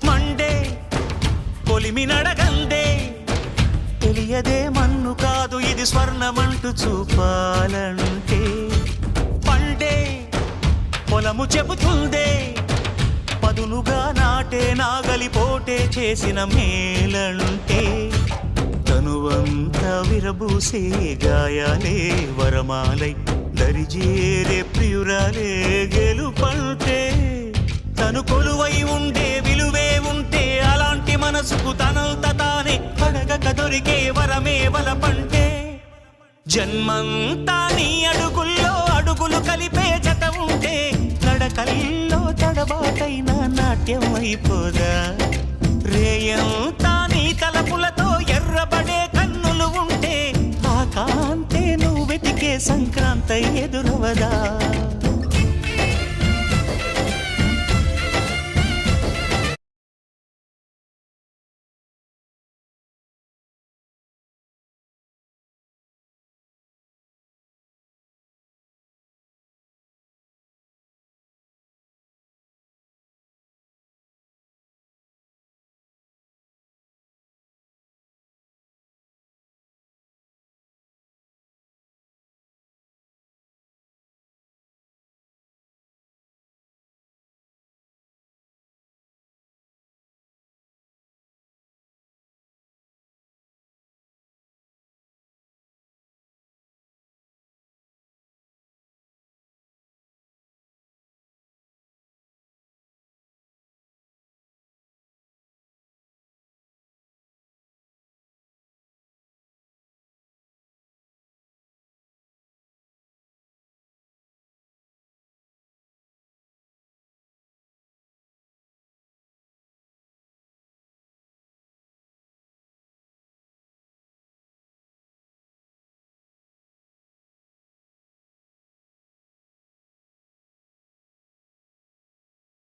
Monday కొలిమి నడగందే తెలియదే మన్ను కాదు ఇది స్వర్ణమంటూ చూపాలంటే పండే పొలము చెబుతుందే పదునుగా నాటే నాగలిపోటే చేసిన మేలంటే తనువంతా విరబూసే గాయాలే వరమాలై దరిజేరే ప్రియురాలే గెలుపంటే తను కొలువై ఉండే విలువే ఉంటే అలాంటి మనసుకు తనంత తానే అడగక దొరికే వరమే వలపంటే జన్మంతా నీ అడుగుల్లో అడుగులు కలిపే జత ఉంటే నడకల్లో తడబాటైన నాట్యం అయిపోదా రేయంతా నీ తలపులతో ఎర్రబడే కన్నులు ఉంటే ఆ కాంతే నువ్వు వెతికే సంక్రాంతి ఎదురవదా